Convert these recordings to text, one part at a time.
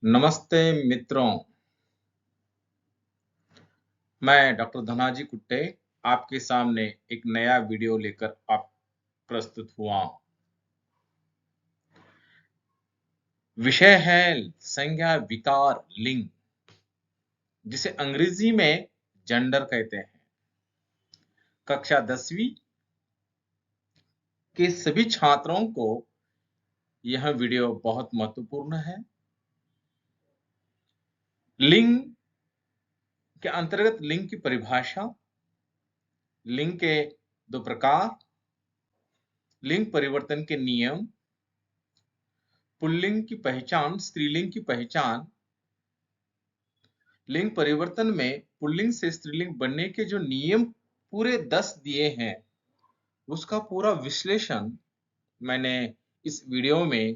नमस्ते मित्रों, मैं डॉक्टर धनाजी कुट्टे आपके सामने एक नया वीडियो लेकर आप प्रस्तुत हुआ हूं। विषय है संज्ञा विकार लिंग, जिसे अंग्रेजी में जेंडर कहते हैं। कक्षा 10वीं के सभी छात्रों को यह वीडियो बहुत महत्वपूर्ण है। लिंग के अंतर्गत लिंग की परिभाषा, लिंग के दो प्रकार, लिंग परिवर्तन के नियम, पुल्लिंग की पहचान, स्त्रीलिंग की पहचान, लिंग परिवर्तन में पुल्लिंग से स्त्रीलिंग बनने के जो नियम पूरे 10 दिए हैं, उसका पूरा विश्लेषण मैंने इस वीडियो में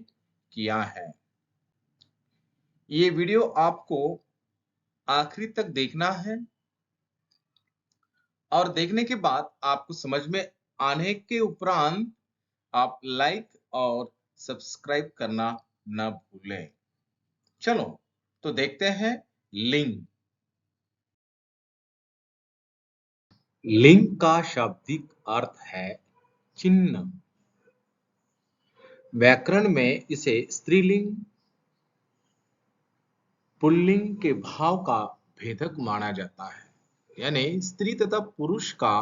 किया है। ये वीडियो आपको आखिरी तक देखना है और देखने के बाद आपको समझ में आने के उपरांत आप लाइक और सब्सक्राइब करना न भूलें। चलो तो देखते हैं लिंग। लिंग का शाब्दिक अर्थ है चिन्ह। व्याकरण में इसे स्त्रीलिंग पुल्लिंग के भाव का भेदक माना जाता है, यानी स्त्री तथा पुरुष का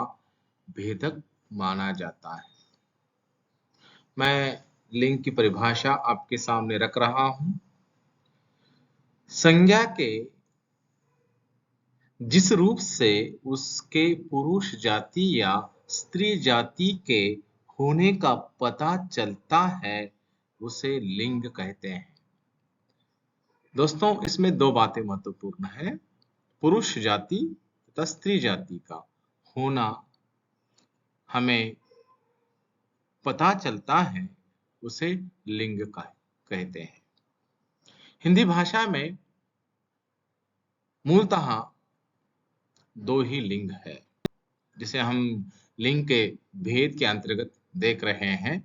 भेदक माना जाता है। मैं लिंग की परिभाषा आपके सामने रख रहा हूं। संज्ञा के जिस रूप से उसके पुरुष जाति या स्त्री जाति के होने का पता चलता है, उसे लिंग कहते हैं। दोस्तों, इसमें दो बातें महत्वपूर्ण हैं। पुरुष जाति तथा स्त्री जाति का होना हमें पता चलता है, उसे लिंग कहते हैं। हिंदी भाषा में मूलतः दो ही लिंग है, जिसे हम लिंग के भेद के अंतर्गत देख रहे हैं।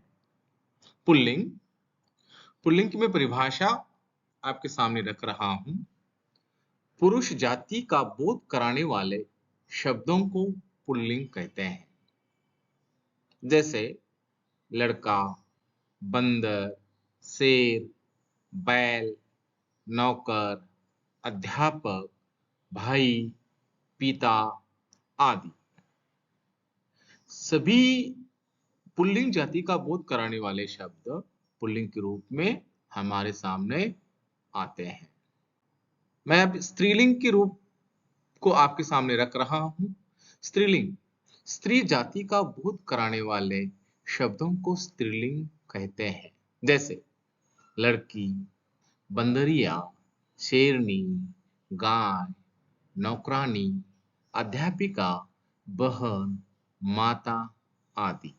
पुल्लिंग, पुल्लिंग की मैं परिभाषा आपके सामने रख रहा हूं। पुरुष जाति का बोध कराने वाले शब्दों को पुल्लिंग कहते हैं, जैसे लड़का, बंदर, शेर, बैल, नौकर, अध्यापक, भाई, पिता आदि। सभी पुल्लिंग जाति का बोध कराने वाले शब्द पुल्लिंग के रूप में हमारे सामने आते हैं। मैं अब स्त्रीलिंग के रूप को आपके सामने रख रहा हूं। स्त्रीलिंग, स्त्री जाति का बोध कराने वाले शब्दों को स्त्रीलिंग कहते हैं, जैसे लड़की, बंदरिया, शेरनी, गाय, नौकरानी, अध्यापिका, बहन, माता आदि।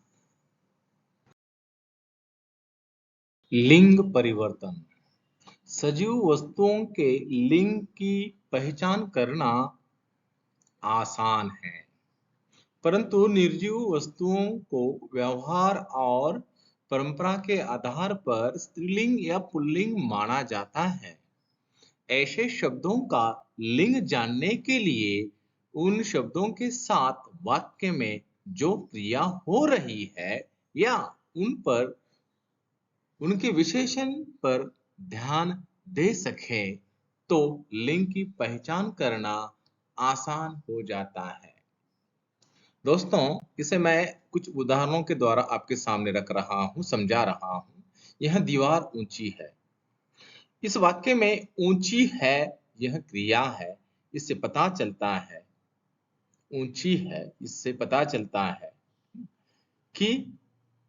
लिंग परिवर्तन, सजीव वस्तुओं के लिंग की पहचान करना आसान है, परंतु निर्जीव वस्तुओं को व्यवहार और परंपरा के आधार पर स्त्रीलिंग या पुल्लिंग माना जाता है। ऐसे शब्दों का लिंग जानने के लिए उन शब्दों के साथ वाक्य में जो क्रिया हो रही है या उन पर उनके विशेषण पर ध्यान दे सके तो लिंग की पहचान करना आसान हो जाता है। दोस्तों, इसे मैं कुछ उदाहरणों के द्वारा आपके सामने रख रहा हूं, समझा रहा हूं। यह दीवार ऊंची है। इस वाक्य में ऊंची है यह क्रिया है, इससे पता चलता है, ऊंची है, इससे पता चलता है कि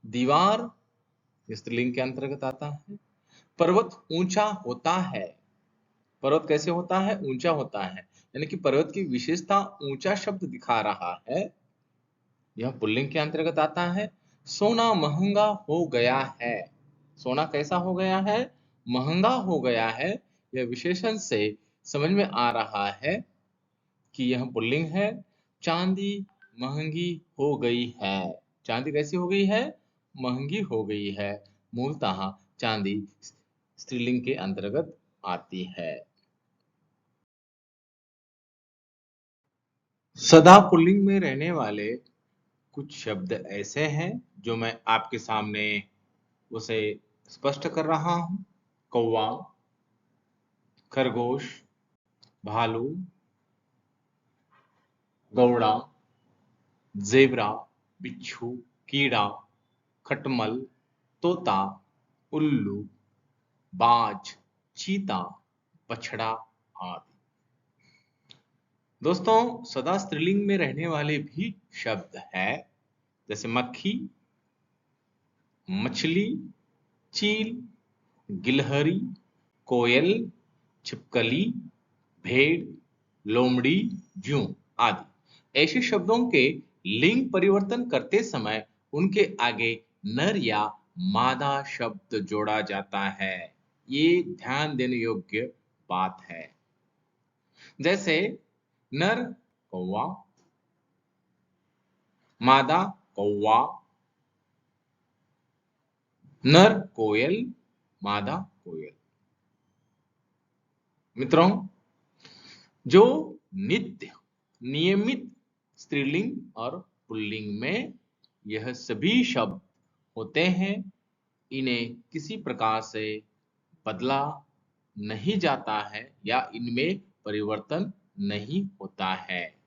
दीवार स्त्रीलिंग के अंतर्गत आता है। पर्वत ऊंचा होता है। पर्वत कैसे होता है? ऊंचा होता है, यानी कि पर्वत की विशेषता ऊंचा शब्द दिखा रहा है, यह पुल्लिंग के अंतर्गत आता है। सोना महंगा हो गया है। सोना कैसा हो गया है? महंगा हो गया है। यह विशेषण से समझ में आ रहा है कि यह पुल्लिंग है। चांदी महंगी हो गई है। चांदी कैसी हो गई है? महंगी हो गई है। मूलतः चांदी स्त्रीलिंग के अंतर्गत आती है। सदा पुल्लिंग में रहने वाले कुछ शब्द ऐसे हैं जो मैं आपके सामने उसे स्पष्ट कर रहा हूं। कौवा, खरगोश, भालू, गौड़ा, जेबरा, बिच्छू, कीड़ा, खटमल, तोता, उल्लू, बाज, चीता, बछड़ा आदि। दोस्तों, सदा स्त्रीलिंग में रहने वाले भी शब्द है, जैसे मक्खी, मछली, चील, गिलहरी, कोयल, छिपकली, भेड़, लोमड़ी, जूं आदि। ऐसे शब्दों के लिंग परिवर्तन करते समय उनके आगे नर या मादा शब्द जोड़ा जाता है। ये ध्यान देने योग्य बात है। जैसे नर कौवा, मादा कौवा, नर कोयल, मादा कोयल। मित्रों, जो नित्य नियमित स्त्रीलिंग और पुल्लिंग में यह सभी शब्द होते हैं, इन्हें किसी प्रकार से बदला नहीं जाता है या इनमें परिवर्तन नहीं होता है।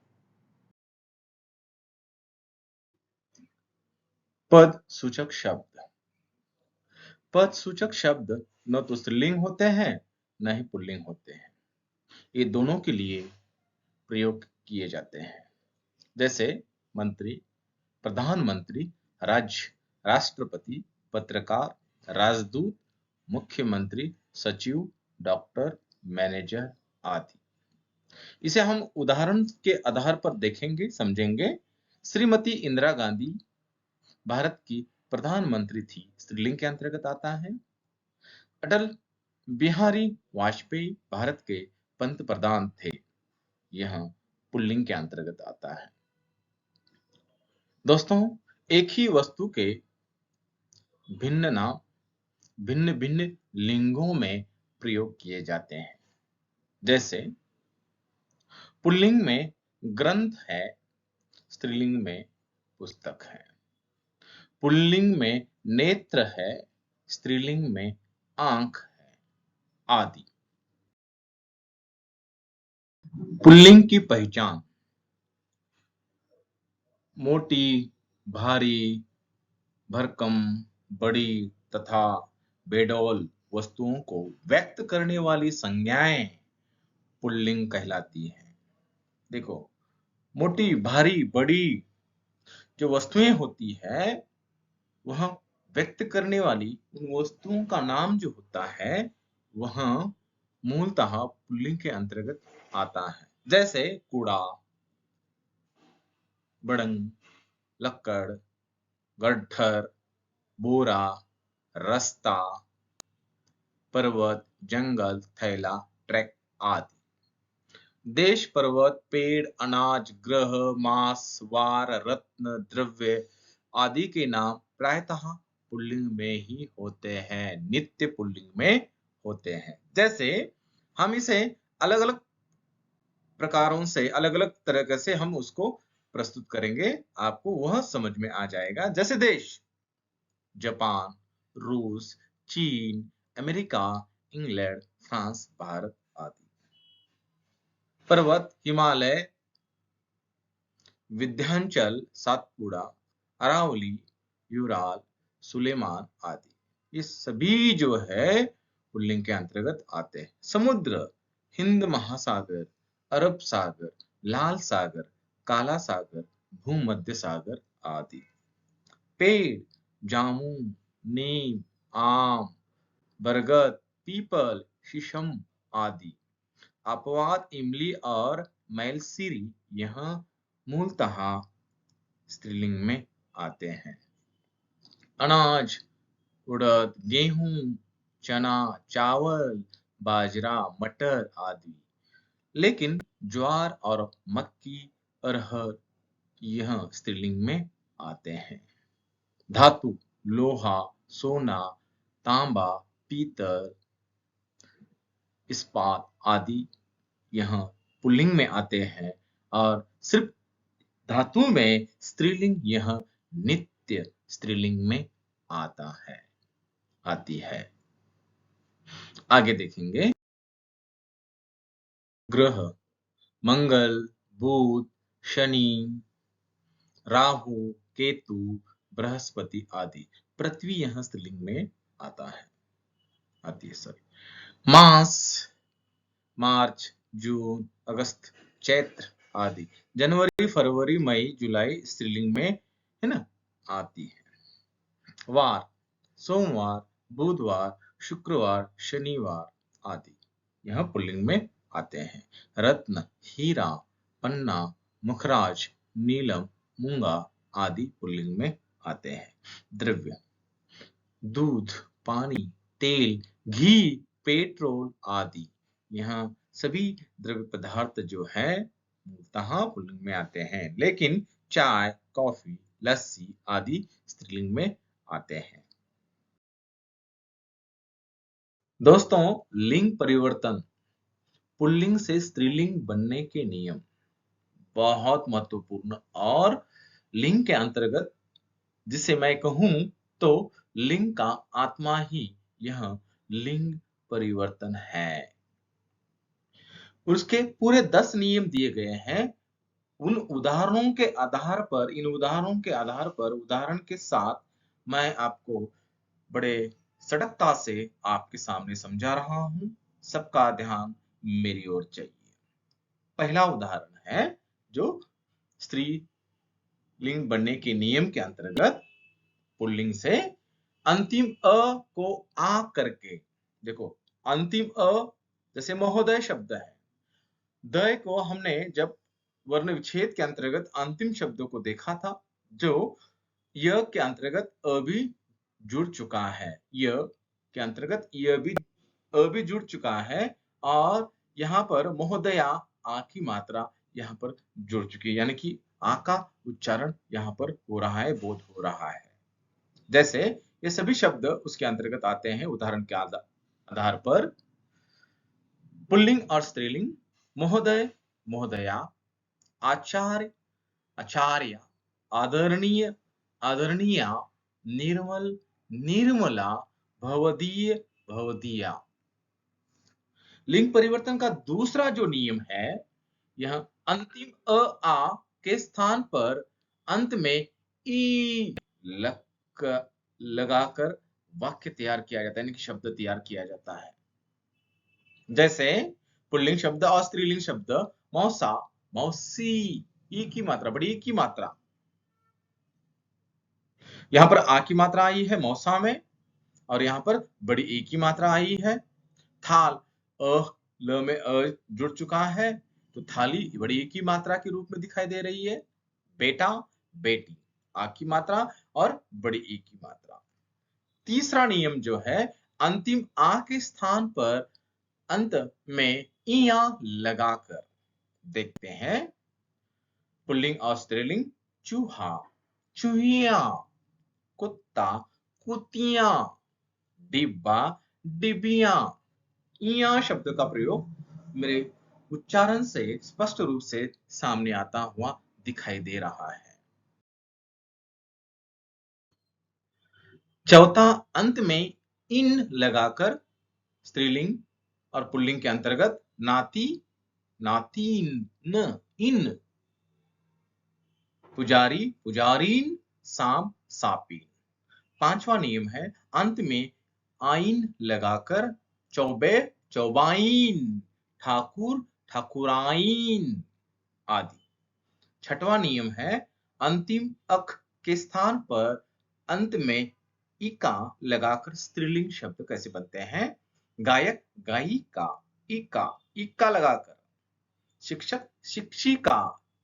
पद सूचक शब्द। पद सूचक शब्द न तो स्त्रीलिंग होते हैं न ही पुल्लिंग होते हैं। ये दोनों के लिए प्रयोग किए जाते हैं। जैसे मंत्री, प्रधानमंत्री, राज्य, राष्ट्रपति, पत्रकार, राजदूत, मुख्यमंत्री, सचिव, डॉक्टर, मैनेजर आदि। इसे हम उदाहरण के आधार पर देखेंगे, समझेंगे। श्रीमती इंदिरा गांधी भारत की प्रधानमंत्री थी, स्त्रीलिंग के अंतर्गत आता है। अटल बिहारी वाजपेयी भारत के पंत प्रधान थे, यह पुल्लिंग के अंतर्गत आता है। दोस्तों, एक ही वस्तु के भिन्न नाम भिन्न भिन्न लिंगों में प्रयोग किए जाते हैं। जैसे पुल्लिंग में ग्रंथ है, स्त्रीलिंग में पुस्तक है। पुल्लिंग में नेत्र है, स्त्रीलिंग में आंख है आदि। पुल्लिंग की पहचान। मोटी, भारी, भरकम, बड़ी तथा बेडौल वस्तुओं को व्यक्त करने वाली संज्ञाएं पुल्लिंग कहलाती हैं। देखो, मोटी, भारी, बड़ी जो वस्तुएं होती है, वह व्यक्त करने वाली उन वस्तुओं का नाम जो होता है, वह मूलतः पुल्लिंग के अंतर्गत आता है। जैसे कूड़ा, बड़ंग, लक्कड़, गट्ठर, बोरा, रास्ता, पर्वत, जंगल, थैला, ट्रक आदि। देश, पर्वत, पेड़, अनाज, ग्रह, मांस, वार, रत्न, द्रव्य आदि के नाम प्रायतः पुल्लिंग में ही होते हैं, नित्य पुल्लिंग में होते हैं। जैसे हम इसे अलग अलग प्रकारों से, अलग अलग तरीके से हम उसको प्रस्तुत करेंगे, आपको वह समझ में आ जाएगा। जैसे देश, जापान, रूस, चीन, अमेरिका, इंग्लैंड, फ्रांस, भारत आदि। पर्वत, हिमालय, विंध्याचल, सातपुड़ा, अरावली, यूराल, सुलेमान आदि। ये सभी जो है पुल्लिंग के अंतर्गत आते हैं। समुद्र, हिंद महासागर, अरब सागर, लाल सागर, काला सागर, भूमध्य सागर आदि। पेड़, जामुन, नीम, आम, बरगद, पीपल, शीशम आदि। अपवाद इमली और मैलसीरी यह मूलतः स्त्रीलिंग में आते हैं। अनाज, उड़द, गेहूं, चना, चावल, बाजरा, मटर आदि। लेकिन ज्वार और मक्की, अरहर यह स्त्रीलिंग में आते हैं। धातु, लोहा, सोना, तांबा, पीतल, इस्पात आदि यहाँ पुल्लिंग में आते हैं और सिर्फ धातु में स्त्रीलिंग यह नित्य स्त्रीलिंग में आता है आती है। आगे देखेंगे ग्रह मंगल, बुध, शनि, राहु, केतु, बृहस्पति आदि। पृथ्वी यहां स्त्रीलिंग में आती है सॉरी। मास मार्च, जून, अगस्त, चैत्र आदि। जनवरी, फरवरी, मई, जुलाई स्त्रीलिंग में है ना आती है। वार सोमवार, बुधवार, शुक्रवार, शनिवार आदि यह पुल्लिंग में आते हैं। रत्न, हीरा, पन्ना, मुखराज, नीलम, मूंगा आदि पुल्लिंग में आते हैं। द्रव्य दूध, पानी, तेल, घी, पेट्रोल आदि यहाँ सभी द्रव्य पदार्थ जो है मूलतः पुल्लिंग में आते हैं, लेकिन चाय, कॉफी, लस्सी आदि स्त्रीलिंग में आते हैं। दोस्तों, लिंग परिवर्तन पुल्लिंग से स्त्रीलिंग बनने के नियम बहुत महत्वपूर्ण और लिंग के अंतर्गत जिसे मैं कहूं तो लिंग का आत्मा ही यह लिंग परिवर्तन है। उसके पूरे 10 नियम दिए गए हैं। इन उदाहरणों के आधार पर उदाहरण के साथ मैं आपको बड़े सड़कता से आपके सामने समझा रहा हूं। सबका ध्यान मेरी ओर चाहिए। पहला उदाहरण है जो स्त्री लिंग बनने के नियम के अंतर्गत पुल्लिंग से अंतिम अ को आ करके, देखो अंतिम अ जैसे महोदय शब्द है, दय को हमने जब वर्ण विच्छेद के अंतर्गत अंतिम शब्दों को देखा था, जो य के अंतर्गत अ भी जुड़ चुका है, य के अंतर्गत य भी अ भी जुड़ चुका है और यहाँ पर महोदया आ की मात्रा यहाँ पर जुड़ चुकी है, यानी कि आ का उच्चारण यहाँ पर हो रहा है, बोध हो रहा है। जैसे ये सभी शब्द उसके अंतर्गत आते हैं। उदाहरण के आधार पर पुल्लिंग और स्त्रीलिंग महोदय, महोदया, आचार्य, आचार्य, आदरणीय, आदरणीया, निर्मल, निर्मला, भवदीय, भवदीया। लिंग परिवर्तन का दूसरा जो नियम है, यह अंतिम अ आ के स्थान पर अंत में ई लगाकर वाक्य तैयार किया जाता है, यानी कि शब्द तैयार किया जाता है। जैसे पुल्लिंग शब्द और स्त्रीलिंग शब्द मौसा, मौसी, ई की मात्रा, बड़ी ई की मात्रा। यहां पर आ की मात्रा आई है मौसा में और यहां पर बड़ी ई की मात्रा आई है। थाल, ल में जुड़ चुका है तो थाली बड़ी ई की मात्रा के रूप में दिखाई दे रही है। बेटा, बेटी, आ की मात्रा और बड़ी ई की मात्रा। तीसरा नियम जो है, अंतिम आ के स्थान पर अंत में इया लगाकर। देखते हैं पुल्लिंग और स्त्रीलिंग चूहा, चूहिया, कुत्ता, कुतिया, डिब्बा, डिबिया। इया शब्द का प्रयोग मेरे उच्चारण से स्पष्ट रूप से सामने आता हुआ दिखाई दे रहा है। चौथा, अंत में इन लगाकर स्त्रीलिंग और पुल्लिंग के अंतर्गत नाती, नातीन, इन, पुजारी, पुजारीन, साम, सापीन। पांचवा नियम है अंत में आइन लगाकर चौबे, चौबाइन, ठाकुर, ठाकुराइन आदि। छठवां नियम है अंतिम अक के स्थान पर अंत में इका लगाकर स्त्रीलिंग शब्द कैसे बनते हैं। गायक, गायिका, इका, इक्का लगाकर। शिक्षक, शिक्षिका,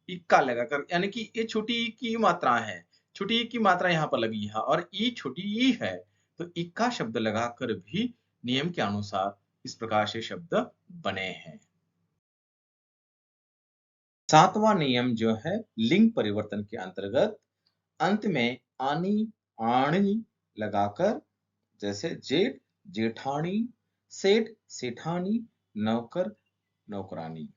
इक्का लगाकर, यानी कि ये छोटी ई की मात्रा है, छोटी ई की मात्रा यहाँ पर लगी है और ई छोटी ई है तो इक्का शब्द लगाकर भी नियम के अनुसार इस प्रकार से शब्द बने हैं। सातवां नियम जो है लिंग परिवर्तन के अंतर्गत अंत में आनी, आणी लगाकर, जैसे जेठ, जेठानी, सेठ, सेठानी, नौकर नौकरानी।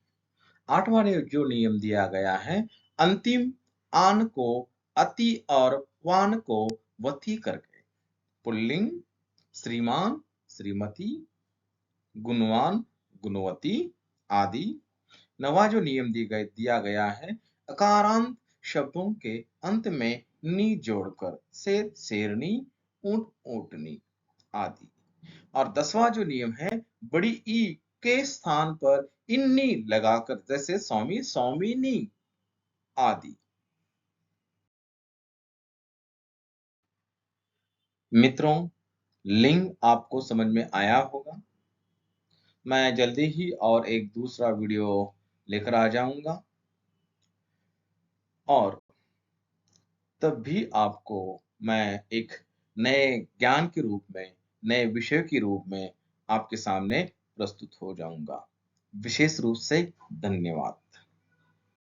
8वां जो नियम दिया गया है, अंतिम आन को अति और वान को वथी करके। पुल्लिंग श्रीमान श्रीमती, गुणवान गुणवती आदि। 9वां जो नियम दिया गया है, अकारांत शब्दों के अंत में नी जोड़कर, शेर शेरनी, ऊंट ऊंटनी आदि। और 10वां जो नियम है, बड़ी ई के स्थान पर इन्नी लगाकर, जैसे स्वामी स्वामिनी आदि। मित्रों, लिंग आपको समझ में आया होगा। मैं जल्दी ही और एक दूसरा वीडियो लेकर आ जाऊंगा, और तब भी आपको मैं एक नए ज्ञान के रूप में, नए विषय के रूप में आपके सामने प्रस्तुत हो जाऊंगा। विशेष रूप से धन्यवाद।